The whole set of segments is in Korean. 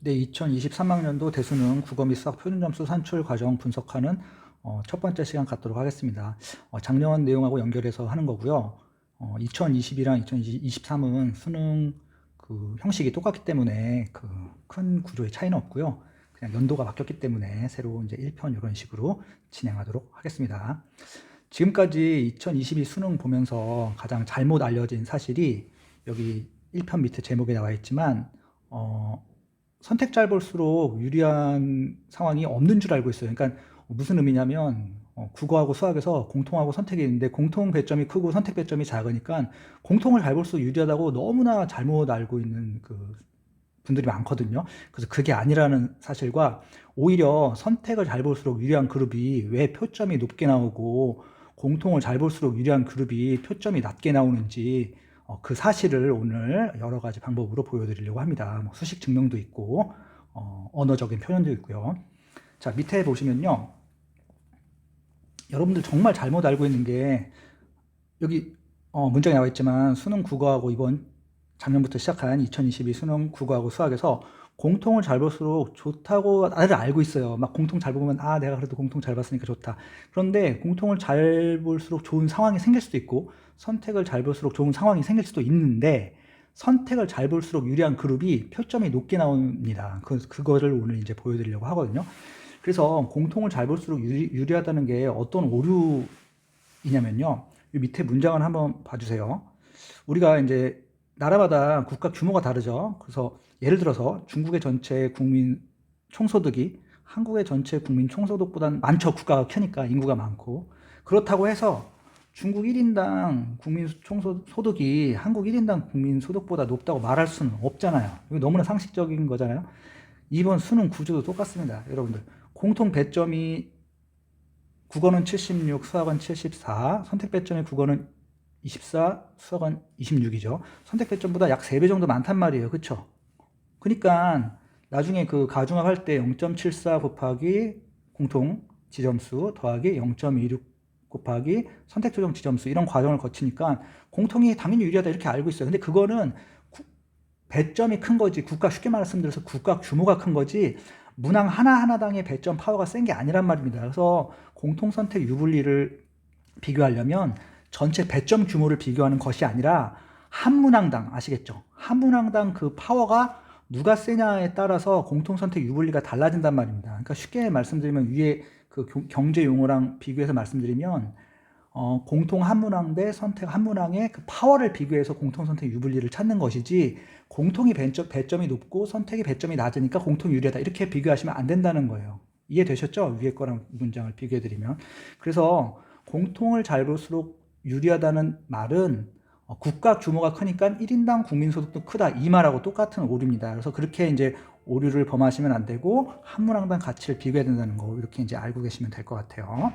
네, 2023학년도 대수능 국어 및 수학 표준점수 산출 과정 분석하는 첫 번째 시간 갖도록 하겠습니다. 작년 내용하고 연결해서 하는 거고요. 2022랑 2023은 수능 그 형식이 똑같기 때문에 그 큰 구조의 차이는 없고요. 그냥 연도가 바뀌었기 때문에 새로 이제 1편 이런 식으로 진행하도록 하겠습니다. 지금까지 2022 수능 보면서 가장 잘못 알려진 사실이 여기 1편 밑에 제목에 나와 있지만 선택 잘 볼수록 유리한 상황이 없는 줄 알고 있어요. 그러니까 무슨 의미냐면 국어하고 수학에서 공통하고 선택이 있는데 공통 배점이 크고 선택 배점이 작으니까 공통을 잘 볼수록 유리하다고 너무나 잘못 알고 있는 그 분들이 많거든요. 그래서 그게 아니라는 사실과 오히려 선택을 잘 볼수록 유리한 그룹이 왜 표점이 높게 나오고 공통을 잘 볼수록 유리한 그룹이 표점이 낮게 나오는지 그 사실을 오늘 여러 가지 방법으로 보여드리려고 합니다. 뭐 수식 증명도 있고 언어적인 표현도 있고요. 자, 밑에 보시면요. 여러분들 정말 잘못 알고 있는 게 여기 문장에 나와 있지만 수능 국어하고 이번 작년부터 시작한 2022 수능 국어하고 수학에서 공통을 잘 볼수록 좋다고 다들 알고 있어요. 막 공통 잘 보면 내가 그래도 공통 잘 봤으니까 좋다. 그런데 공통을 잘 볼수록 좋은 상황이 생길 수도 있고 선택을 잘 볼수록 좋은 상황이 생길 수도 있는데 선택을 잘 볼수록 유리한 그룹이 표점이 높게 나옵니다. 그거를 오늘 이제 보여드리려고 하거든요. 그래서 공통을 잘 볼수록 유리하다는 게 어떤 오류이냐면요. 이 밑에 문장을 한번 봐주세요. 우리가 이제 나라마다 국가 규모가 다르죠. 그래서 예를 들어서 중국의 전체 국민 총소득이 한국의 전체 국민 총소득보다는 많죠. 국가가 크니까 인구가 많고. 그렇다고 해서 중국 1인당 국민 총소득이 한국 1인당 국민 소득보다 높다고 말할 수는 없잖아요. 이거 너무나 상식적인 거잖아요. 이번 수능 구조도 똑같습니다. 여러분들 공통 배점이 국어는 76, 수학은 74, 선택 배점이 국어는 24, 수학은 26이죠. 선택 배점보다 약 3배 정도 많단 말이에요. 그쵸? 그러니까 나중에 그 가중합 할 때 0.74 곱하기 공통 지점수 더하기 0.26 곱하기 선택 조정 지점수 이런 과정을 거치니까 공통이 당연히 유리하다 이렇게 알고 있어요. 근데 그거는 배점이 큰 거지, 국가 쉽게 말씀드려서 국가 규모가 큰 거지 문항 하나하나당의 배점 파워가 센 게 아니란 말입니다. 그래서 공통 선택 유불리를 비교하려면 전체 배점 규모를 비교하는 것이 아니라 한 문항당, 아시겠죠? 한 문항당 그 파워가 누가 세냐에 따라서 공통 선택 유불리가 달라진단 말입니다. 그러니까 쉽게 말씀드리면 위에 그 경제 용어랑 비교해서 말씀드리면 공통 한 문항 대 선택 한 문항의 그 파워를 비교해서 공통 선택 유불리를 찾는 것이지 공통이 배점이 높고 선택이 배점이 낮으니까 공통이 유리하다 이렇게 비교하시면 안 된다는 거예요. 이해되셨죠? 위에 거랑 문장을 비교해드리면. 그래서 공통을 잘 볼수록 유리하다는 말은 국가 규모가 크니까 1인당 국민소득도 크다 이 말하고 똑같은 오류입니다. 그래서 그렇게 이제 오류를 범하시면 안 되고 한 문항당 가치를 비교해야 된다는 거 이렇게 이제 알고 계시면 될 것 같아요.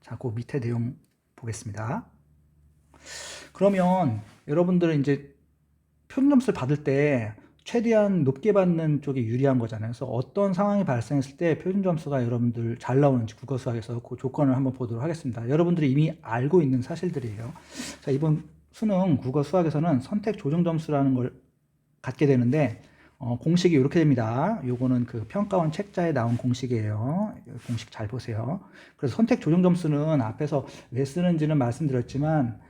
자, 그 밑에 내용 보겠습니다. 그러면 여러분들은 이제 표준점수를 받을 때 최대한 높게 받는 쪽이 유리한 거잖아요. 그래서 어떤 상황이 발생했을 때 표준점수가 여러분들 잘 나오는지 국어 수학에서 그 조건을 한번 보도록 하겠습니다. 여러분들이 이미 알고 있는 사실들이에요. 자, 이번 수능 국어 수학에서는 선택 조정 점수라는 걸 갖게 되는데 공식이 이렇게 됩니다. 요거는 그 평가원 책자에 나온 공식이에요. 공식 잘 보세요. 그래서 선택 조정 점수는 앞에서 왜 쓰는지는 말씀드렸지만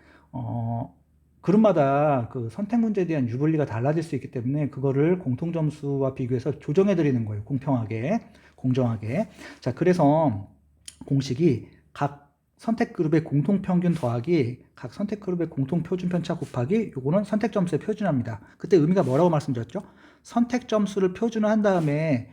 그룹마다 그 선택 문제에 대한 유불리가 달라질 수 있기 때문에 그거를 공통 점수와 비교해서 조정해 드리는 거예요. 공평하게, 공정하게. 자, 그래서 공식이 각 선택 그룹의 공통 평균 더하기 각 선택 그룹의 공통 표준 편차 곱하기 요거는 선택 점수의 표준화입니다. 그때 의미가 뭐라고 말씀드렸죠? 선택 점수를 표준화한 다음에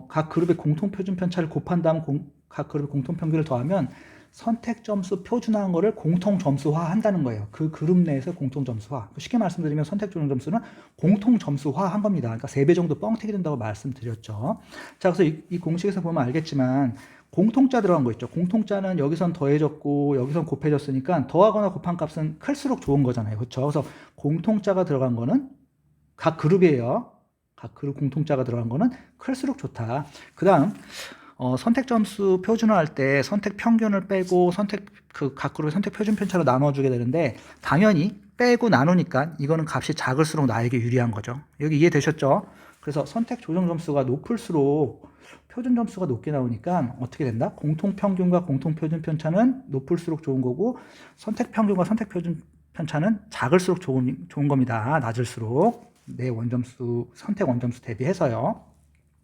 각 그룹의 공통 표준 편차를 곱한 다음 각 그룹의 공통 평균을 더하면 선택 점수 표준화한 거를 공통 점수화 한다는 거예요. 그 그룹 내에서 공통 점수화. 쉽게 말씀드리면 선택 조정 점수는 공통 점수화 한 겁니다. 그러니까 3배 정도 뻥튀기 된다고 말씀드렸죠. 자, 그래서 이 공식에서 보면 알겠지만 공통자 들어간 거 있죠. 공통자는 여기선 더해졌고 여기선 곱해졌으니까 더하거나 곱한 값은 클수록 좋은 거잖아요. 그렇죠? 그래서 공통자가 들어간 거는 각 그룹이에요. 각 그룹 공통자가 들어간 거는 클수록 좋다. 그 다음 선택 점수 표준화할 때 선택 평균을 빼고 각 그룹의 선택 표준 편차로 나눠주게 되는데 당연히 빼고 나누니까 이거는 값이 작을수록 나에게 유리한 거죠. 여기 이해되셨죠? 그래서 선택 조정 점수가 높을수록 표준 점수가 높게 나오니까 어떻게 된다? 공통 평균과 공통 표준 편차는 높을수록 좋은 거고 선택 평균과 선택 표준 편차는 작을수록 좋은 겁니다. 낮을수록 내 원점수, 선택 원점수 대비해서요.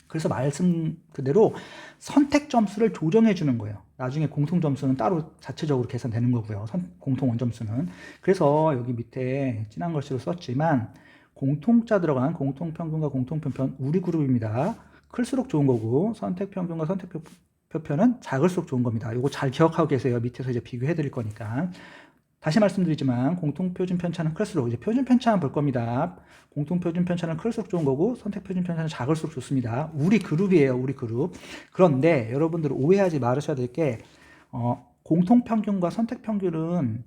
그래서 말씀 그대로 선택 점수를 조정해 주는 거예요. 나중에 공통 점수는 따로 자체적으로 계산되는 거고요. 공통 원점수는. 그래서 여기 밑에 진한 글씨로 썼지만 공통자 들어간 공통 평균과 공통 표편 우리 그룹입니다. 클수록 좋은 거고 선택 평균과 선택 표편은 작을수록 좋은 겁니다. 이거 잘 기억하고 계세요. 밑에서 이제 비교해 드릴 거니까. 다시 말씀드리지만 공통 표준 편차는 클수록 이제 표준 편차만 볼 겁니다. 공통 표준 편차는 클수록 좋은 거고 선택 표준 편차는 작을수록 좋습니다. 우리 그룹이에요. 우리 그룹. 그런데 여러분들 오해하지 말으셔야 될 게 공통 평균과 선택 평균은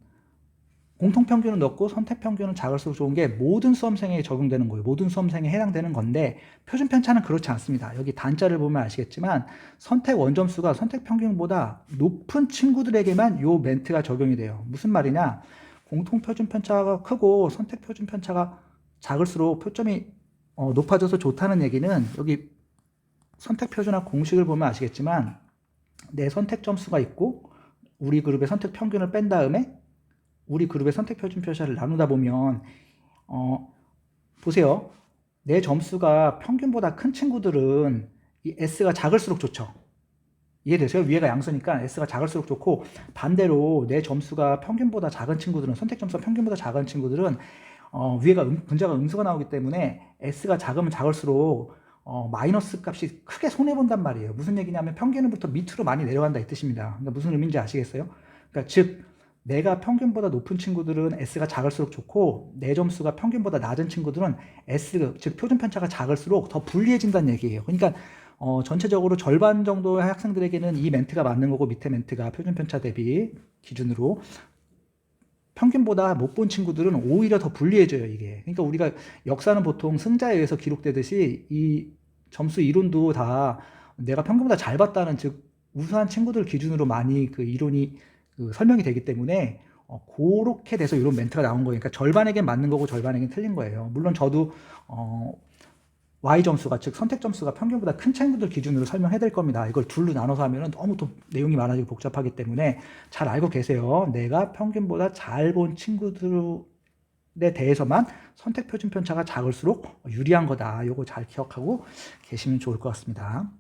공통 평균은 높고 선택 평균은 작을수록 좋은 게 모든 수험생에게 적용되는 거예요. 모든 수험생에 해당되는 건데 표준 편차는 그렇지 않습니다. 여기 단자를 보면 아시겠지만 선택 원점수가 선택 평균보다 높은 친구들에게만 요 멘트가 적용이 돼요. 무슨 말이냐? 공통 표준 편차가 크고 선택 표준 편차가 작을수록 표점이 높아져서 좋다는 얘기는 여기 선택 표준화 공식을 보면 아시겠지만 내 선택 점수가 있고 우리 그룹의 선택 평균을 뺀 다음에 우리 그룹의 선택 표준 편차를 나누다 보면 보세요. 내 점수가 평균보다 큰 친구들은 이 S가 작을수록 좋죠. 이해되세요? 위에가 양수니까 S가 작을수록 좋고 반대로 내 점수가 평균보다 작은 친구들은 선택 점수가 평균보다 작은 친구들은 위에가 분자가 음수가 나오기 때문에 S가 작으면 작을수록 마이너스 값이 크게 손해본단 말이에요. 무슨 얘기냐면 평균부터 밑으로 많이 내려간다 이 뜻입니다. 그러니까 무슨 의미인지 아시겠어요? 그러니까 즉 내가 평균보다 높은 친구들은 S가 작을수록 좋고 내 점수가 평균보다 낮은 친구들은 S, 즉 표준 편차가 작을수록 더 불리해진다는 얘기예요. 그러니까 전체적으로 절반 정도의 학생들에게는 이 멘트가 맞는 거고 밑에 멘트가 표준 편차 대비 기준으로 평균보다 못 본 친구들은 오히려 더 불리해져요, 이게. 그러니까 우리가 역사는 보통 승자에 의해서 기록되듯이 이 점수 이론도 다 내가 평균보다 잘 봤다는 즉 우수한 친구들 기준으로 많이 그 이론이 설명이 되기 때문에 그렇게 돼서 이런 멘트가 나온 거예요. 그러니까 절반에겐 맞는 거고 절반에겐 틀린 거예요. 물론 저도 Y 점수가 즉 선택 점수가 평균보다 큰 친구들 기준으로 설명해야 될 겁니다. 이걸 둘로 나눠서 하면 너무 또 내용이 많아지고 복잡하기 때문에 잘 알고 계세요. 내가 평균보다 잘 본 친구들에 대해서만 선택 표준 편차가 작을수록 유리한 거다. 이거 잘 기억하고 계시면 좋을 것 같습니다.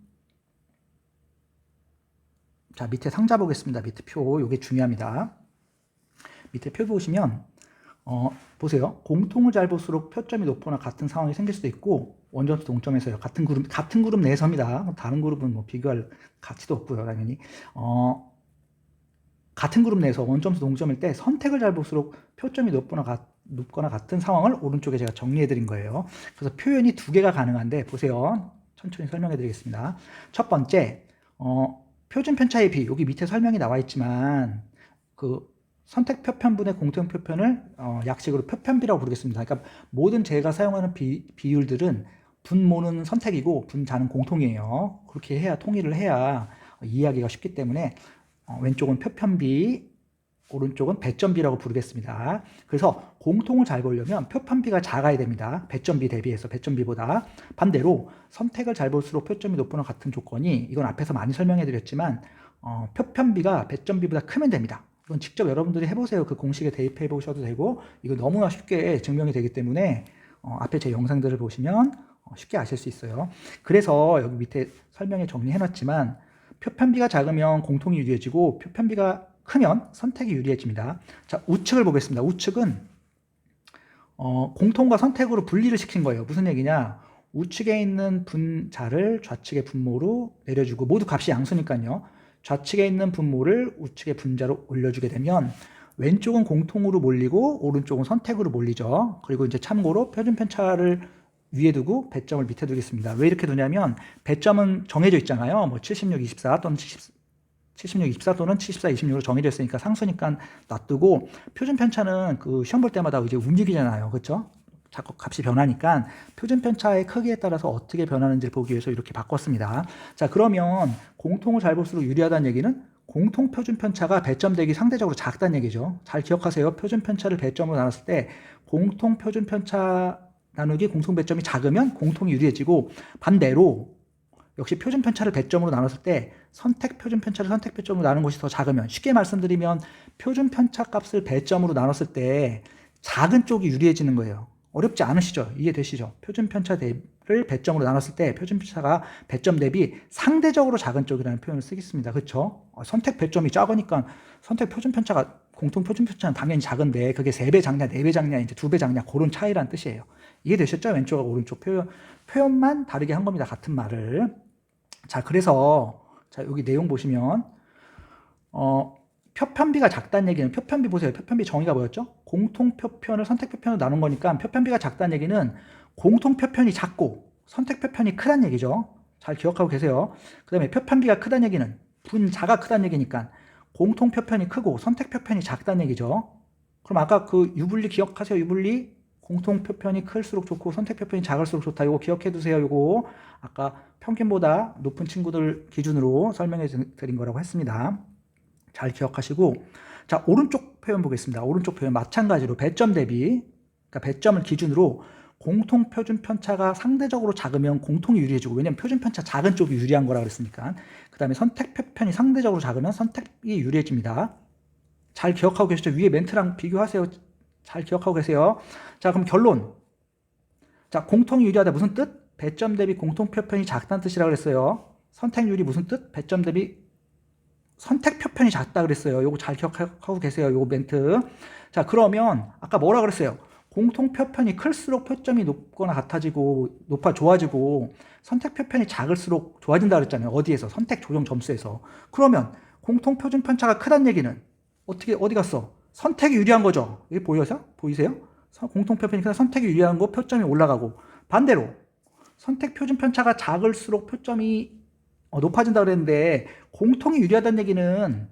자, 밑에 상자 보겠습니다. 밑에 표, 이게 중요합니다. 밑에 표 보시면 보세요. 공통을 잘 볼수록 표점이 높거나 같은 상황이 생길 수도 있고 원점수 동점에서요. 같은 그룹 내에서입니다. 다른 그룹은 뭐 비교할 가치도 없고요, 당연히. 같은 그룹 내에서 원점수 동점일 때 선택을 잘 볼수록 표점이 높거나 같은 상황을 오른쪽에 제가 정리해 드린 거예요. 그래서 표현이 두 개가 가능한데 보세요. 천천히 설명해 드리겠습니다. 첫 번째, 표준 편차의 비, 여기 밑에 설명이 나와 있지만 그 선택 표편분의 공통 표편을 약식으로 표편비라고 부르겠습니다. 그러니까 모든 제가 사용하는 비율들은 분모는 선택이고 분자는 공통이에요. 그렇게 해야 통일을 해야 이해하기가 쉽기 때문에 왼쪽은 표편비, 오른쪽은 배점비라고 부르겠습니다. 그래서 공통을 잘 보려면 표편비가 작아야 됩니다. 배점비 대비해서 배점비보다. 반대로 선택을 잘 볼수록 표점이 높거나 같은 조건이 이건 앞에서 많이 설명해 드렸지만 표편비가 배점비보다 크면 됩니다. 이건 직접 여러분들이 해보세요. 그 공식에 대입해 보셔도 되고 이거 너무나 쉽게 증명이 되기 때문에 앞에 제 영상들을 보시면 쉽게 아실 수 있어요. 그래서 여기 밑에 설명에 정리해 놨지만 표편비가 작으면 공통이 유리해지고 표편비가 크면 선택이 유리해집니다. 자, 우측을 보겠습니다. 우측은 공통과 선택으로 분리를 시킨 거예요. 무슨 얘기냐? 우측에 있는 분자를 좌측의 분모로 내려주고 모두 값이 양수니까요. 좌측에 있는 분모를 우측의 분자로 올려주게 되면 왼쪽은 공통으로 몰리고 오른쪽은 선택으로 몰리죠. 그리고 이제 참고로 표준 편차를 위에 두고 배점을 밑에 두겠습니다. 왜 이렇게 두냐면 배점은 정해져 있잖아요. 뭐 76, 24 또는 76, 24 또는 74, 26으로 정해져 있으니까 상수니까 놔두고 표준 편차는 그 시험 볼 때마다 이제 움직이잖아요. 그렇죠? 자꾸 값이 변하니까 표준 편차의 크기에 따라서 어떻게 변하는지를 보기 위해서 이렇게 바꿨습니다. 자, 그러면 공통을 잘 볼수록 유리하다는 얘기는 공통 표준 편차가 배점 대비 상대적으로 작다는 얘기죠. 잘 기억하세요. 표준 편차를 배점으로 나눴을 때 공통 표준 편차 나누기 공통 배점이 작으면 공통이 유리해지고, 반대로 역시 표준 편차를 배점으로 나눴을 때 선택 표준 편차를 선택 배점으로 나눈 것이 더 작으면, 쉽게 말씀드리면 표준 편차 값을 배점으로 나눴을 때 작은 쪽이 유리해지는 거예요. 어렵지 않으시죠? 이해되시죠? 표준 편차를 배점으로 나눴을 때 표준 편차가 배점 대비 상대적으로 작은 쪽이라는 표현을 쓰겠습니다. 그렇죠? 선택 배점이 작으니까 선택 표준 편차가, 공통 표준 편차는 당연히 작은데 그게 3배 작냐 4배 작냐 이제 2배 작냐, 그런 차이란 뜻이에요. 이해되셨죠? 왼쪽하고 오른쪽 표현만 다르게 한 겁니다. 같은 말을. 자, 그래서 자, 여기 내용 보시면 표편비가 작다는 얘기는, 표편비 보세요. 표편비 정의가 뭐였죠? 공통 표편을 선택 표편으로 나눈 거니까 표편비가 작다는 얘기는 공통 표편이 작고 선택 표편이 크다는 얘기죠. 잘 기억하고 계세요. 그 다음에 표편비가 크다는 얘기는 분자가 크다는 얘기니까 공통 표편이 크고 선택 표편이 작다는 얘기죠. 그럼 아까 그 유불리 기억하세요. 유불리 공통 표편이 클수록 좋고 선택 표편이 작을수록 좋다. 이거 기억해 두세요. 이거 아까 평균보다 높은 친구들 기준으로 설명해 드린 거라고 했습니다. 잘 기억하시고, 자, 오른쪽 표현 보겠습니다. 오른쪽 표현 마찬가지로 배점 대비, 그러니까 배점을 기준으로 공통 표준 편차가 상대적으로 작으면 공통이 유리해지고, 왜냐면 표준 편차 작은 쪽이 유리한 거라 그랬으니까. 그 다음에 선택 표편이 상대적으로 작으면 선택이 유리해집니다. 잘 기억하고 계시죠? 위에 멘트랑 비교하세요. 잘 기억하고 계세요. 자, 그럼 결론. 자, 공통이 유리하다 무슨 뜻? 배점 대비 공통 표편이 작다는 뜻이라고 그랬어요. 선택률이 무슨 뜻? 배점 대비 선택 표편이 작다 그랬어요. 요거 잘 기억하고 계세요. 요거 멘트. 자, 그러면 아까 뭐라 그랬어요? 공통 표편이 클수록 표점이 높거나 같아지고 좋아지고 선택 표편이 작을수록 좋아진다 그랬잖아요. 어디에서? 선택 조정 점수에서. 그러면 공통 표준 편차가 크다는 얘기는 어디 갔어? 선택이 유리한 거죠. 이게 보이세요? 공통 표편이 크다, 선택이 유리한 거, 표점이 올라가고, 반대로 선택 표준 편차가 작을수록 표점이 높아진다 그랬는데, 공통이 유리하다는 얘기는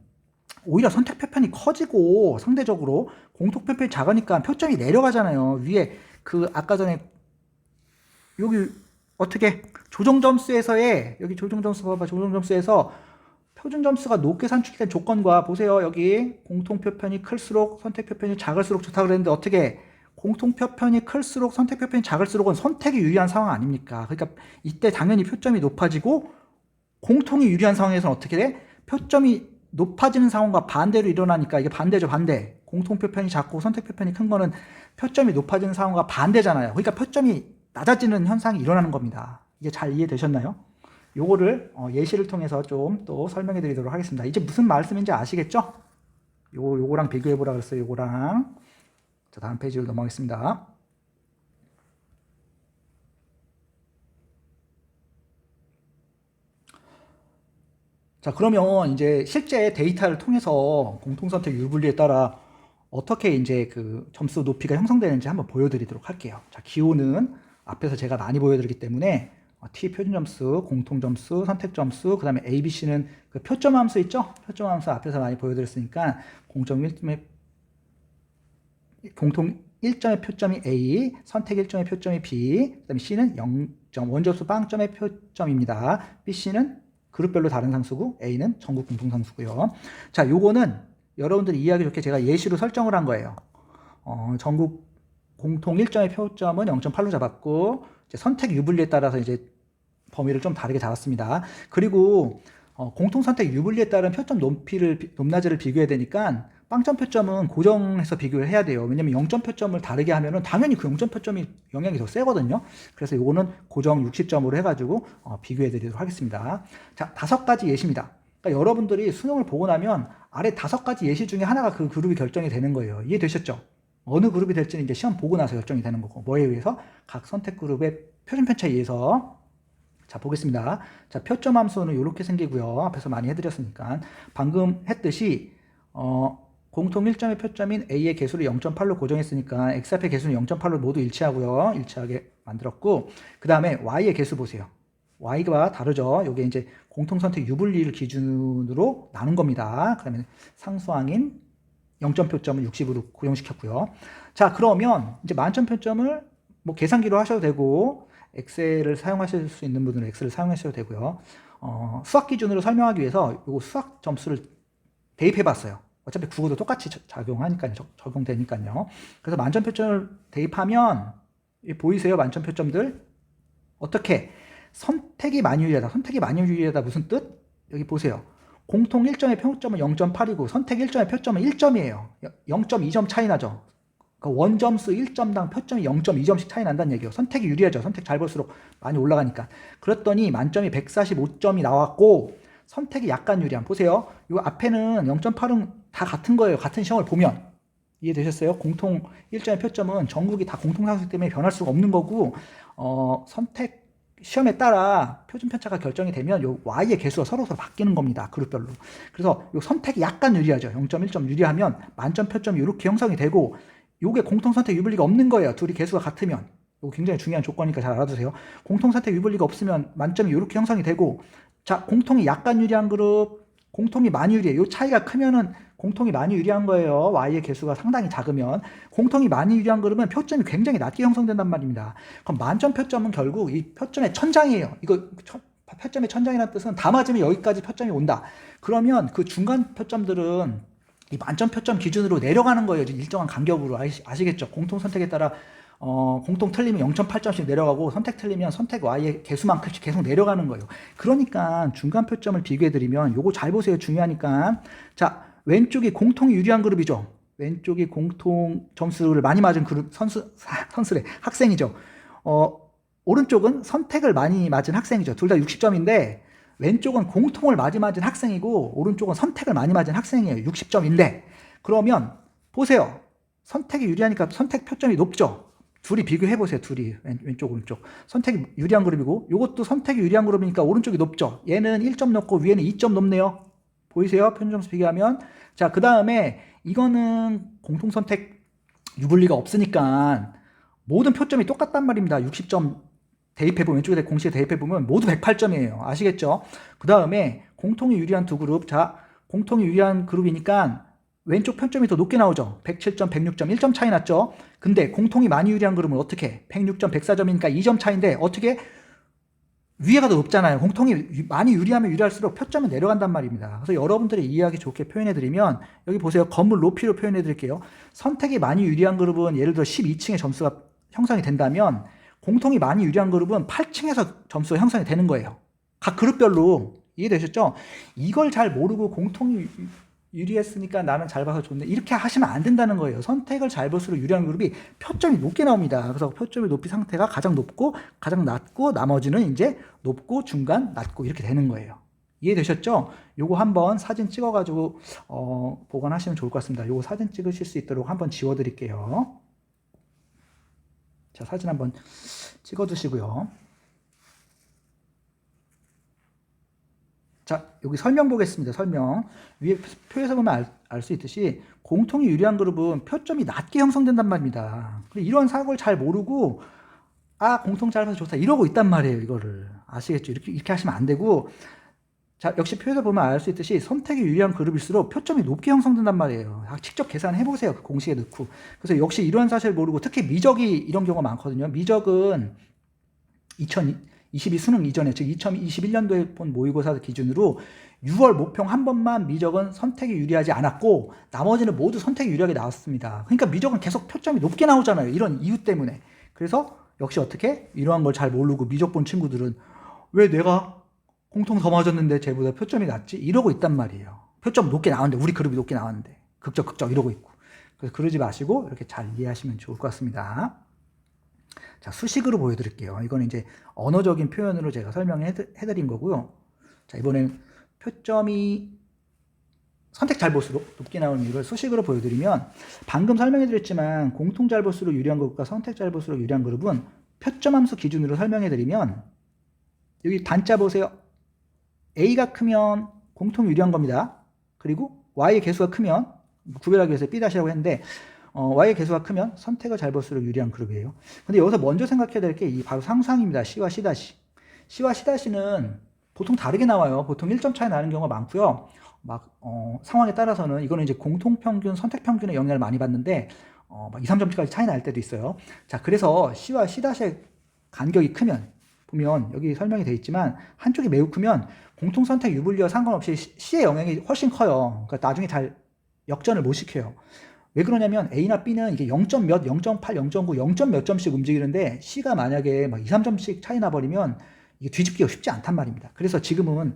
오히려 선택 표편이 커지고 상대적으로 공통 표편이 작으니까 표점이 내려가잖아요. 위에 그 아까 전에 여기 어떻게 조정 점수에서의, 여기 조정 점수 봐봐. 조정 점수에서 표준 점수가 높게 산출된 조건과, 보세요. 여기 공통 표편이 클수록 선택 표편이 작을수록 좋다 그랬는데, 어떻게 공통 표편이 클수록 선택 표편이 작을수록은 선택이 유리한 상황 아닙니까? 그러니까 이때 당연히 표점이 높아지고, 공통이 유리한 상황에서는 어떻게 돼? 표점이 높아지는 상황과 반대로 일어나니까, 이게 반대죠. 반대. 공통 표편이 작고 선택 표편이 큰 거는 표점이 높아지는 상황과 반대잖아요. 그러니까 표점이 낮아지는 현상이 일어나는 겁니다. 이게 잘 이해되셨나요? 요거를 예시를 통해서 좀 또 설명해 드리도록 하겠습니다. 이제 무슨 말씀인지 아시겠죠? 요거랑 비교해 보라 그랬어요. 요거랑. 자, 다음 페이지로 넘어가겠습니다. 자, 그러면 이제 실제 데이터를 통해서 공통선택 유불리에 따라 어떻게 이제 그 점수 높이가 형성되는지 한번 보여드리도록 할게요. 자, 기호는 앞에서 제가 많이 보여드리기 때문에 T 표준 점수, 공통 점수, 선택 점수, 그 다음에 A, B, C는 그 표점 함수 있죠? 표점 함수 앞에서 많이 보여드렸으니까 공통 1점의 표점이 A, 선택 1점의 표점이 B, 그 다음에 C는 0점, 원접수 빵점의 표점입니다. B, C는 그룹별로 다른 상수고, A는 전국 공통 상수고요. 자, 요거는 여러분들이 이해하기 좋게 제가 예시로 설정을 한 거예요. 전국 공통 1점의 표점은 0.8로 잡았고, 이제 선택 유불리에 따라서 이제 범위를 좀 다르게 잡았습니다. 그리고 공통 선택 유불리에 따른 표점 높낮이를 비교해야 되니까 빵점 표점은 고정해서 비교를 해야 돼요. 왜냐면 0점 표점을 다르게 하면은 당연히 그 0점 표점이 영향이 더 세거든요. 그래서 이거는 고정 60점으로 해가지고 비교해 드리도록 하겠습니다. 자, 5가지 예시입니다. 그러니까 여러분들이 수능을 보고 나면 아래 5가지 예시 중에 하나가 그 그룹이 결정이 되는 거예요. 이해되셨죠? 어느 그룹이 될지는 이제 시험 보고 나서 결정이 되는 거고, 뭐에 의해서? 각 선택 그룹의 표준 편차에 의해서. 자, 보겠습니다. 자, 표점 함수는 이렇게 생기고요. 앞에서 많이 해드렸으니까. 방금 했듯이 공통 1점의 표점인 A의 개수를 0.8로 고정했으니까 X앞의 개수는 0.8로 모두 일치하고요. 일치하게 만들었고, 그 다음에 Y의 개수 보세요. Y가 다르죠. 이게 이제 공통선택 유불리를 기준으로 나눈 겁니다. 그 다음에 상수항인 0점 표점을 60으로 고정시켰고요. 자, 그러면 이제 만점 표점을 뭐 계산기로 하셔도 되고, 엑셀을 사용하실 수 있는 분들은 엑셀을 사용하셔도 되고요. 수학 기준으로 설명하기 위해서 요 수학 점수를 대입해 봤어요. 어차피 국어도 똑같이 작용하니까요. 적용되니까요. 그래서 만점 표점을 대입하면 보이세요? 만점 표점들 어떻게 선택이 많이 유리하다. 선택이 많이 유리하다 무슨 뜻? 여기 보세요. 공통 1점의 평점은 0.8이고 선택 1점의 표점은 1점이에요. 0.2점 차이 나죠. 그러니까 원점수 1점당 표점이 0.2점씩 차이 난다는 얘기예요. 선택이 유리하죠. 선택 잘 볼수록 많이 올라가니까. 그랬더니 만점이 145점이 나왔고 선택이 약간 유리한. 보세요. 이 앞에는 0.8은 다 같은 거예요. 같은 시험을 보면. 이해되셨어요? 공통 1점의 표점은 전국이 다 공통상식 때문에 변할 수가 없는 거고 선택 시험에 따라 표준 편차가 결정이 되면 요 y의 개수가 서로 바뀌는 겁니다. 그룹별로. 그래서 요 선택이 약간 유리하죠. 0.1점 유리하면 만점 표점이 이렇게 형성이 되고 요게 공통 선택 유불리가 없는 거예요. 둘이 개수가 같으면. 이거 굉장히 중요한 조건이니까 잘 알아두세요. 공통 선택 유불리가 없으면 만점이 이렇게 형성이 되고 자, 공통이 약간 유리한 그룹, 공통이 많이 유리해. 요 차이가 크면은 공통이 많이 유리한 거예요. y의 개수가 상당히 작으면. 공통이 많이 유리한 그룹은 표점이 굉장히 낮게 형성된단 말입니다. 그럼 만점 표점은 결국 이 표점의 천장이에요. 이거 표점의 천장이라는 뜻은 다 맞으면 여기까지 표점이 온다. 그러면 그 중간 표점들은 이 만점 표점 기준으로 내려가는 거예요. 일정한 간격으로. 아시겠죠? 공통 선택에 따라 공통 틀리면 0.8점씩 내려가고 선택 틀리면 선택 y의 개수만큼씩 계속 내려가는 거예요. 그러니까 중간 표점을 비교해드리면 요거 잘 보세요. 중요하니까. 자, 왼쪽이 공통이 유리한 그룹이죠. 왼쪽이 공통 점수를 많이 맞은 그룹 선수래 학생이죠. 오른쪽은 선택을 많이 맞은 학생이죠. 둘 다 60점인데 왼쪽은 공통을 많이 맞은 학생이고 오른쪽은 선택을 많이 맞은 학생이에요. 60점인데 그러면 보세요. 선택이 유리하니까 선택 표점이 높죠. 둘이 비교해보세요. 둘이 왼쪽 오른쪽 선택이 유리한 그룹이고 이것도 선택이 유리한 그룹이니까 오른쪽이 높죠. 얘는 1점 높고 위에는 2점 높네요. 보이세요? 표준점수 비교하면. 자, 그 다음에 이거는 공통선택 유불리가 없으니까 모든 표점이 똑같단 말입니다. 60점 대입해보면, 왼쪽에 공식에 대입해보면 모두 108점이에요. 아시겠죠? 그 다음에 공통이 유리한 두 그룹. 자, 공통이 유리한 그룹이니까 왼쪽 편점이 더 높게 나오죠. 107점, 106점, 1점 차이 났죠? 근데 공통이 많이 유리한 그룹은 어떻게? 106점, 104점이니까 2점 차이인데 어떻게? 위에가 더 높잖아요. 공통이 많이 유리하면 유리할수록 표점은 내려간단 말입니다. 그래서 여러분들이 이해하기 좋게 표현해드리면 여기 보세요. 건물 높이로 표현해드릴게요. 선택이 많이 유리한 그룹은 예를 들어 12층의 점수가 형성이 된다면 공통이 많이 유리한 그룹은 8층에서 점수가 형성이 되는 거예요. 각 그룹별로. 이해되셨죠? 이걸 잘 모르고 공통이 유리했으니까 나는 잘 봐서 좋네. 이렇게 하시면 안 된다는 거예요. 선택을 잘 볼수록 유리한 그룹이 표점이 높게 나옵니다. 그래서 표점의 높이 상태가 가장 높고 가장 낮고 나머지는 이제 높고 중간 낮고 이렇게 되는 거예요. 이해되셨죠? 요거 한번 사진 찍어가지고 보관하시면 좋을 것 같습니다. 요거 사진 찍으실 수 있도록 한번 지워드릴게요. 자, 사진 한번 찍어두시고요. 자, 여기 설명 보겠습니다. 설명. 위에 표에서 보면 알 수 있듯이 공통이 유리한 그룹은 표점이 낮게 형성된단 말입니다. 이런 사고를 잘 모르고 공통 잘 봐서 좋다 이러고 있단 말이에요. 이거를 아시겠죠? 이렇게 하시면 안 되고 자, 역시 표에서 보면 알 수 있듯이 선택이 유리한 그룹일수록 표점이 높게 형성된단 말이에요. 직접 계산해 보세요. 그 공식에 넣고. 그래서 역시 이런 사실을 모르고 특히 미적이 이런 경우가 많거든요. 미적은 2022 수능 이전에 즉 2021년도에 본 모의고사 기준으로 6월 모평 한 번만 미적은 선택이 유리하지 않았고 나머지는 모두 선택이 유리하게 나왔습니다. 그러니까 미적은 계속 표점이 높게 나오잖아요. 이런 이유 때문에. 그래서 역시 어떻게 이러한 걸 잘 모르고 미적 본 친구들은 왜 내가 공통 더 맞았는데 쟤보다 표점이 낮지? 이러고 있단 말이에요. 표점 높게 나왔는데 우리 그룹이 높게 나왔는데 극적 이러고 있고. 그래서 그러지 마시고 이렇게 잘 이해하시면 좋을 것 같습니다. 자, 수식으로 보여드릴게요. 이거는 이제 언어적인 표현으로 제가 설명해드린 거고요. 자, 이번엔 표점이 선택 잘 볼수록 높게 나오는 이유를 수식으로 보여드리면 방금 설명해드렸지만 공통 잘 볼수록 유리한 그룹과 선택 잘 볼수록 유리한 그룹은 표점 함수 기준으로 설명해드리면 여기 단자 보세요. A가 크면 공통 유리한 겁니다. 그리고 Y의 개수가 크면 구별하기 위해서 B-라고 했는데 Y의 개수가 크면 선택을 잘 볼수록 유리한 그룹이에요. 근데 여기서 먼저 생각해야 될 게 바로 상수항입니다. C와 C'. C와 C'는 보통 다르게 나와요. 보통 1점 차이 나는 경우가 많고요. 상황에 따라서는 이거는 이제 공통평균, 선택평균의 영향을 많이 받는데 막 2, 3점까지 차이 날 때도 있어요. 자, 그래서 C와 C'의 간격이 크면 보면 여기 설명이 되어 있지만 한쪽이 매우 크면 공통선택 유불리와 상관없이 C의 영향이 훨씬 커요. 그러니까 나중에 잘 역전을 못 시켜요. 왜 그러냐면 A나 B는 이게 0점 몇, 0.8, 0.9, 0점 몇 점씩 움직이는데 C가 만약에 막 2, 3점씩 차이 나버리면 이게 뒤집기가 쉽지 않단 말입니다. 그래서 지금은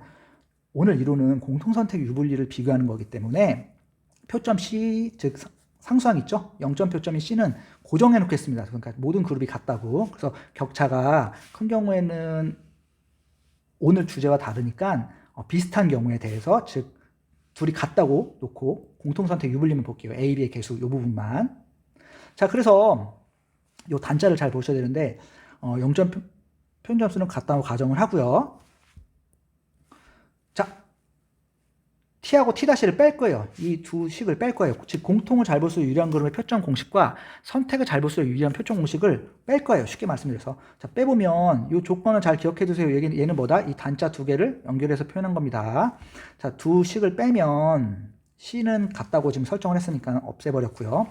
오늘 이론은 공통선택 유불리를 비교하는 거기 때문에 표점 C, 즉 상수항 있죠? 0점 표점인 C는 고정해 놓겠습니다. 그러니까 모든 그룹이 같다고. 그래서 격차가 큰 경우에는 오늘 주제와 다르니까 비슷한 경우에 대해서, 즉 둘이 같다고 놓고 공통선택 유불리만 볼게요. A, B의 개수 이 부분만. 자, 그래서 이 단자를 잘 보셔야 되는데 0점 표준점수는 같다고 가정을 하고요. 자, T하고 T-를 뺄 거예요. 이 두 식을 뺄 거예요. 즉 공통을 잘 볼수록 유리한 그룹의 표점 공식과 선택을 잘 볼수록 유리한 표점 공식을 뺄 거예요. 쉽게 말씀드려서. 자, 빼보면 이 조건을 잘 기억해 두세요. 얘는 뭐다? 이 단자 두 개를 연결해서 표현한 겁니다. 자, 두 식을 빼면 C는 같다고 지금 설정을 했으니까 없애버렸고요.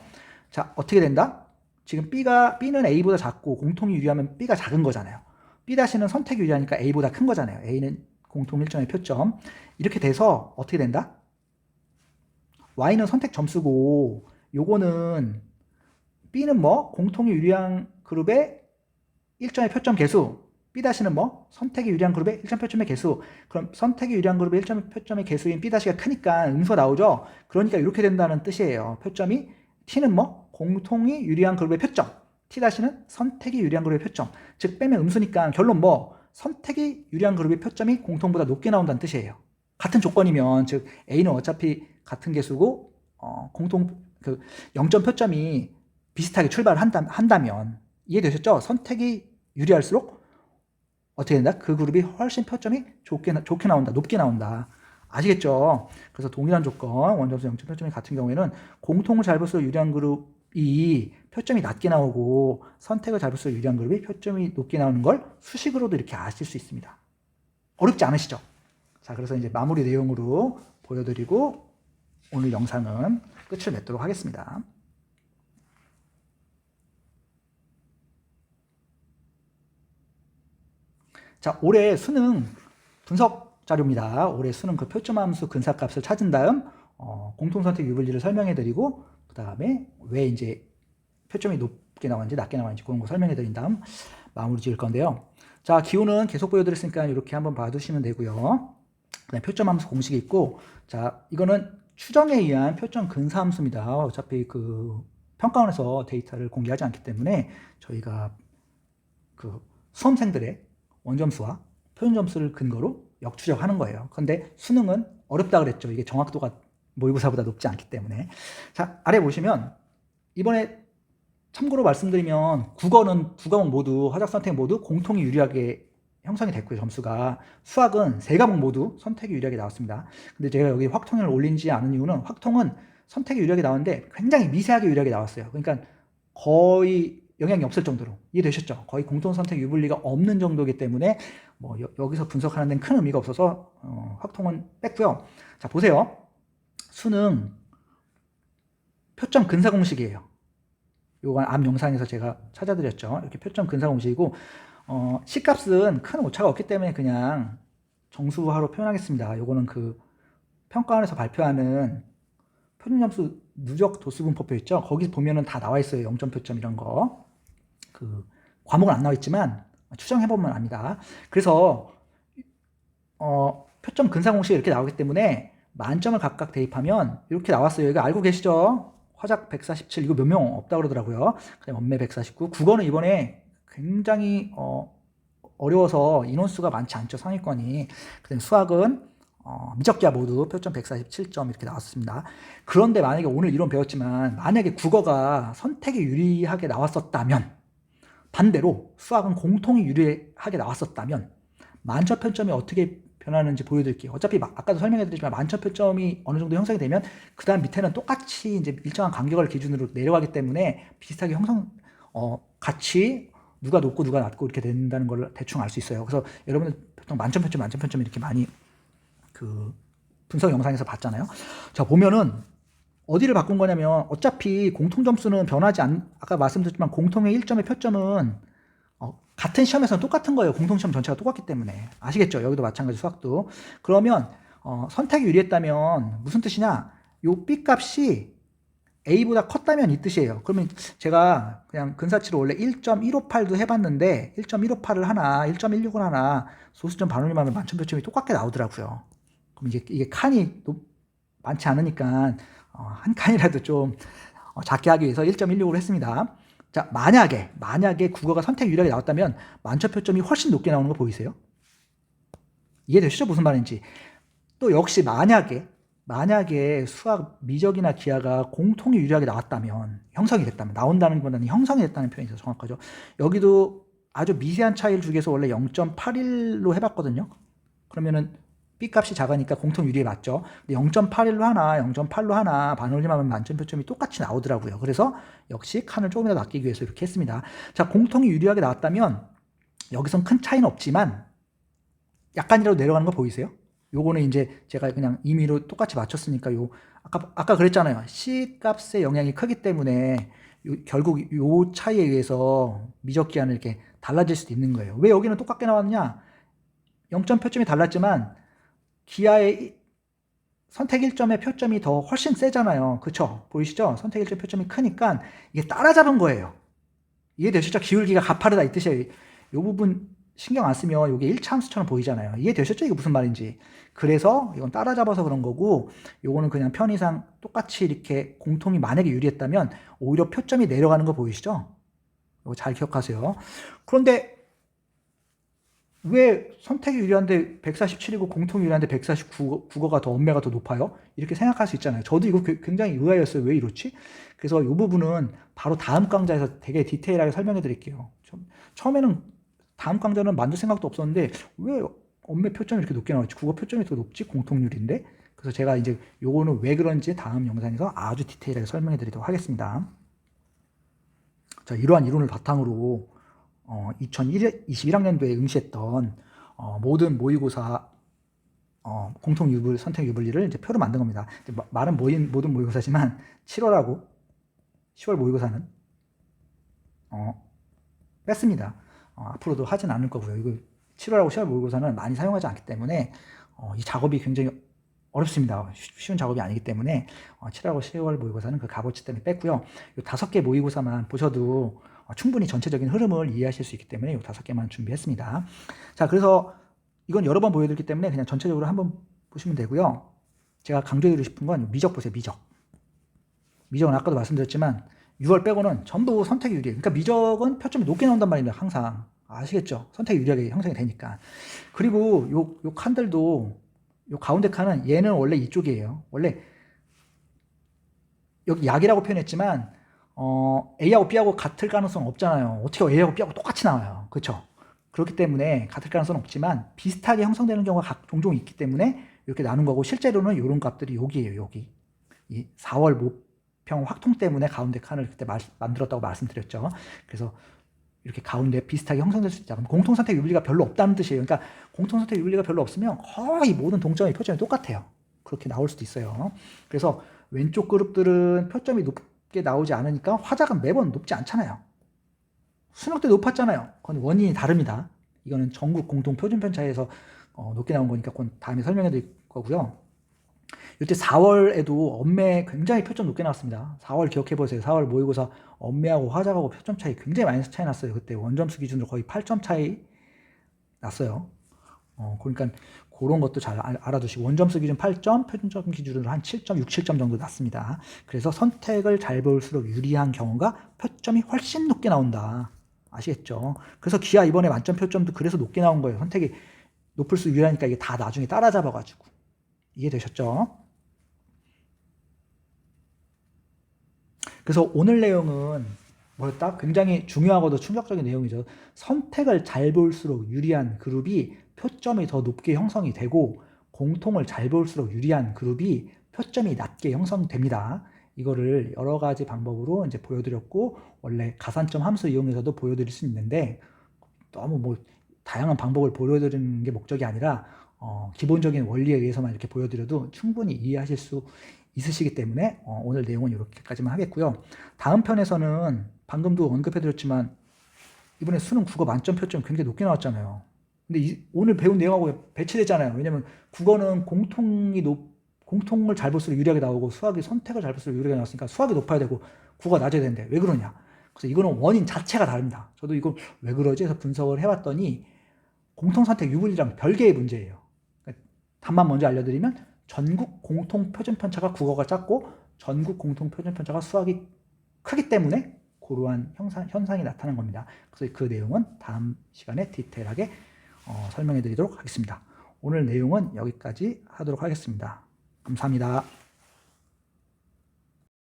자, 어떻게 된다? 지금 B는 A보다 작고 공통이 유리하면 B가 작은 거잖아요. B-는 선택이 유리하니까 A보다 큰 거잖아요. A는 공통 일정의 표점. 이렇게 돼서 어떻게 된다? Y는 선택 점수고 요거는 B는 뭐? 공통이 유리한 그룹의 일정의 표점 개수. B-는 뭐? 선택이 유리한 그룹의 일정 표점의 개수. 그럼 선택이 유리한 그룹의 일정 표점의 개수인 B-가 크니까 음수가 나오죠? 그러니까 이렇게 된다는 뜻이에요. 표점이 T는 뭐? 공통이 유리한 그룹의 표점. T-는 선택이 유리한 그룹의 표점. 즉 빼면 음수니까 결론 뭐? 선택이 유리한 그룹의 표점이 공통보다 높게 나온다는 뜻이에요. 같은 조건이면, 즉 A는 어차피 같은 개수고 공통 0점 표점이 비슷하게 출발한다면 이해되셨죠? 선택이 유리할수록 어떻게 된다? 그 그룹이 훨씬 표점이 좋게 나온다, 높게 나온다. 아시겠죠? 그래서 동일한 조건, 원점수 0점 표점이 같은 경우에는 공통을 잘 볼수록 유리한 그룹이 표점이 낮게 나오고 선택을 잘 볼수록 유리한 그룹이 표점이 높게 나오는 걸 수식으로도 이렇게 아실 수 있습니다. 어렵지 않으시죠? 자, 그래서 이제 마무리 내용으로 보여드리고 오늘 영상은 끝을 맺도록 하겠습니다. 자, 올해 수능 분석 자료입니다. 올해 수능 그 표점함수 근사값을 찾은 다음 공통선택 유불리를 설명해드리고 그 다음에 왜 이제 표점이 높게 나왔는지 낮게 나왔는지 그런 거 설명해드린 다음 마무리 지을 건데요. 자, 기호는 계속 보여드렸으니까 이렇게 한번 봐두시면 되고요. 그다음에 표점함수 공식이 있고, 자, 이거는 추정에 의한 표점 근사함수입니다. 어차피 그 평가원에서 데이터를 공개하지 않기 때문에 저희가 그 수험생들의 원점수와 표준점수를 근거로 역추적하는 거예요. 근데 수능은 어렵다 그랬죠. 이게 정확도가 모의고사보다 높지 않기 때문에. 자, 아래 보시면 이번에 참고로 말씀드리면 국어는 두 과목 모두 화작 선택 모두 공통이 유리하게 형성이 됐고요. 점수가. 수학은 세 과목 모두 선택이 유리하게 나왔습니다. 근데 제가 여기 확통을 올린지 않은 이유는 확통은 선택이 유리하게 나왔는데 굉장히 미세하게 유리하게 나왔어요. 그러니까 거의 영향이 없을 정도로. 이해되셨죠? 거의 공통선택 유불리가 없는 정도이기 때문에 뭐 여기서 분석하는 데는 큰 의미가 없어서 확통은 뺐고요. 자, 보세요. 수능 표점 근사 공식이에요. 요건 앞 영상에서 제가 찾아드렸죠. 이렇게 표점 근사 공식이고 C값은 큰 오차가 없기 때문에 그냥 정수화로 표현하겠습니다. 요거는 그 평가원에서 발표하는 표준점수 누적 도수분법표 있죠. 거기 보면은 다 나와 있어요. 0점 표점 이런 거. 그 과목은 안 나와 있지만 추정해보면 압니다. 그래서 표점 근사 공식이 이렇게 나오기 때문에 만점을 각각 대입하면 이렇게 나왔어요. 이거 알고 계시죠? 화작 147 이거 몇 명 없다 그러더라고요. 그다음에 원매 149. 국어는 이번에 굉장히 어려워서 인원수가 많지 않죠. 상위권이. 그다음에 수학은 미적기하 모두 표점 147점 이렇게 나왔습니다. 그런데 만약에 오늘 이론 배웠지만 만약에 국어가 선택이 유리하게 나왔었다면, 반대로 수학은 공통이 유리하게 나왔었다면 만점 표점이 어떻게 변하는지 보여드릴게요. 어차피 아까도 설명해드렸지만 만점 표점이 어느 정도 형성이 되면 그 다음 밑에는 똑같이 이제 일정한 간격을 기준으로 내려가기 때문에 비슷하게 같이 누가 높고 누가 낮고 이렇게 된다는 걸 대충 알 수 있어요. 그래서 여러분들 보통 만점 표점 이렇게 많이 그 분석 영상에서 봤잖아요. 자, 보면은 어디를 바꾼 거냐면 어차피 공통 점수는 변하지 아까 말씀드렸지만 공통의 1점의 표점은 같은 시험에서는 똑같은 거예요. 공통시험 전체가 똑같기 때문에. 아시겠죠? 여기도 마찬가지 수학도. 그러면 선택이 유리했다면 무슨 뜻이냐? 요 B 값이 A보다 컸다면 이 뜻이에요. 그러면 제가 그냥 근사치로 원래 1.158도 해봤는데 1.158을 하나, 1.16을 하나 소수점 반올림하면 만점표점이 똑같게 나오더라고요. 그럼 이게 칸이 많지 않으니까 한 칸이라도 좀 작게 하기 위해서 1.16으로 했습니다. 자, 만약에 국어가 선택 유리하게 나왔다면 만점표점이 훨씬 높게 나오는 거 보이세요? 이해되시죠? 무슨 말인지. 또 역시 만약에 수학, 미적이나 기하가 공통이 유리하게 나왔다면, 형성이 됐다면, 나온다는 것보다는 형성이 됐다는 표현이 더 정확하죠. 여기도 아주 미세한 차이를 주기 위해서 원래 0.81로 해봤거든요. 그러면은 B 값이 작으니까 공통 유리에 맞죠. 근데 0.81로 하나, 0.8로 하나 반올림하면 만점표점이 똑같이 나오더라고요. 그래서 역시 칸을 조금이라도 아끼기 위해서 이렇게 했습니다. 자, 공통이 유리하게 나왔다면 여기선 큰 차이는 없지만 약간이라도 내려가는 거 보이세요? 요거는 이제 제가 그냥 임의로 똑같이 맞췄으니까 아까 그랬잖아요. C 값의 영향이 크기 때문에 결국 요 차이에 의해서 미적 기하는 이렇게 달라질 수도 있는 거예요. 왜 여기는 똑같게 나왔느냐? 0.표점이 달랐지만 기하의 선택 1점의 표점이 더 훨씬 세잖아요. 그쵸? 보이시죠? 선택 1점 표점이 크니까 이게 따라잡은 거예요. 이해되셨죠? 기울기가 가파르다 이 뜻이에요. 이 부분 신경 안 쓰면 이게 1차 함수처럼 보이잖아요. 이해되셨죠? 이게 무슨 말인지. 그래서 이건 따라잡아서 그런 거고, 요거는 그냥 편의상 똑같이 이렇게 공통이 만약에 유리했다면 오히려 표점이 내려가는 거 보이시죠? 이거 잘 기억하세요. 그런데 왜 선택이 유리한데 147이고 공통이 유리한데 149, 국어가 더 엄매가 더 높아요? 이렇게 생각할 수 있잖아요. 저도 이거 굉장히 의아했어요. 왜 이렇지? 그래서 이 부분은 바로 다음 강좌에서 되게 디테일하게 설명해 드릴게요. 처음에는 다음 강좌는 만들 생각도 없었는데 왜 엄매 표점이 이렇게 높게 나왔지? 국어 표점이 더 높지? 공통률인데? 그래서 제가 이제 요거는 왜 그런지 다음 영상에서 아주 디테일하게 설명해 드리도록 하겠습니다. 자, 이러한 이론을 바탕으로 2021학년도에 응시했던 모든 모의고사 공통 유불, 선택 유불리를 이제 표로 만든 겁니다. 말은 모든 모의고사지만 7월하고 10월 모의고사는 뺐습니다. 앞으로도 하진 않을 거고요. 이거 7월하고 10월 모의고사는 많이 사용하지 않기 때문에 이 작업이 굉장히 어렵습니다. 쉬운 작업이 아니기 때문에 7월하고 10월 모의고사는 그 값어치 때문에 뺐고요. 이 5개 모의고사만 보셔도 충분히 전체적인 흐름을 이해하실 수 있기 때문에 이 5개만 준비했습니다. 자, 그래서 이건 여러 번 보여드렸기 때문에 그냥 전체적으로 한번 보시면 되고요. 제가 강조해드리고 싶은 건 미적 보세요. 미적은 아까도 말씀드렸지만 6월 빼고는 전부 선택이 유리해요. 그러니까 미적은 표점이 높게 나온단 말입니다. 항상. 아시겠죠? 선택이 유리하게 형성이 되니까. 그리고 요 칸들도 요 가운데 칸은 얘는 원래 이쪽이에요. 원래 여기 약이라고 표현했지만 A하고 B하고 같을 가능성 없잖아요. 어떻게 A하고 B하고 똑같이 나와요. 그렇죠? 그렇기 때문에 같을 가능성은 없지만 비슷하게 형성되는 경우가 종종 있기 때문에 이렇게 나눈 거고, 실제로는 이런 값들이 여기에요. 여기 이 4월 모평 확통 때문에 가운데 칸을 그때 만들었다고 말씀드렸죠. 그래서 이렇게 가운데 비슷하게 형성될 수 있다. 그럼 공통선택 유불리가 별로 없다는 뜻이에요. 그러니까 공통선택 유불리가 별로 없으면 거의 모든 동점의 표점이 똑같아요. 그렇게 나올 수도 있어요. 그래서 왼쪽 그룹들은 표점이 높게 나오지 않으니까 화작은 매번 높지 않잖아요. 수능 때 높았잖아요. 그건 원인이 다릅니다. 이거는 전국 공통 표준편차에서 높게 나온 거니까 그건 다음에 설명해 드릴 거고요. 이때 4월에도 엄매 굉장히 표점 높게 나왔습니다. 4월 기억해 보세요. 4월 모의고사 엄매하고 화작하고 표점 차이 굉장히 많이 차이 났어요. 그때 원점수 기준으로 거의 8점 차이 났어요. 그러니까 그런 것도 잘 알아두시고, 원점수 기준 8점, 표준점 기준으로 한 7점, 6, 7점 정도 났습니다. 그래서 선택을 잘 볼수록 유리한 경우가 표점이 훨씬 높게 나온다. 아시겠죠? 그래서 기하 이번에 만점 표점도 그래서 높게 나온 거예요. 선택이 높을수록 유리하니까 이게 다 나중에 따라잡아가지고. 이해되셨죠? 그래서 오늘 내용은 뭐였다? 굉장히 중요하고도 충격적인 내용이죠. 선택을 잘 볼수록 유리한 그룹이 표점이 더 높게 형성이 되고, 공통을 잘 볼수록 유리한 그룹이 표점이 낮게 형성됩니다. 이거를 여러 가지 방법으로 이제 보여드렸고, 원래 가산점 함수 이용해서도 보여드릴 수 있는데, 너무 뭐 다양한 방법을 보여드리는 게 목적이 아니라 기본적인 원리에 의해서만 이렇게 보여드려도 충분히 이해하실 수 있으시기 때문에 오늘 내용은 이렇게까지만 하겠고요. 다음 편에서는 방금도 언급해드렸지만 이번에 수능 국어 만점 표점 굉장히 높게 나왔잖아요. 근데 오늘 배운 내용하고 배치되잖아요. 왜냐면 국어는 공통을 잘 볼수록 유리하게 나오고 수학이 선택을 잘 볼수록 유리하게 나왔으니까 수학이 높아야 되고 국어가 낮아야 되는데 왜 그러냐. 그래서 이거는 원인 자체가 다릅니다. 저도 이거 왜 그러지 해서 분석을 해봤더니 공통선택 유불리랑 별개의 문제예요. 그러니까 답만 먼저 알려드리면 전국 공통 표준 편차가 국어가 작고 전국 공통 표준 편차가 수학이 크기 때문에 그러한 현상이 나타난 겁니다. 그래서 그 내용은 다음 시간에 디테일하게 설명해 드리도록 하겠습니다. 오늘 내용은 여기까지 하도록 하겠습니다. 감사합니다.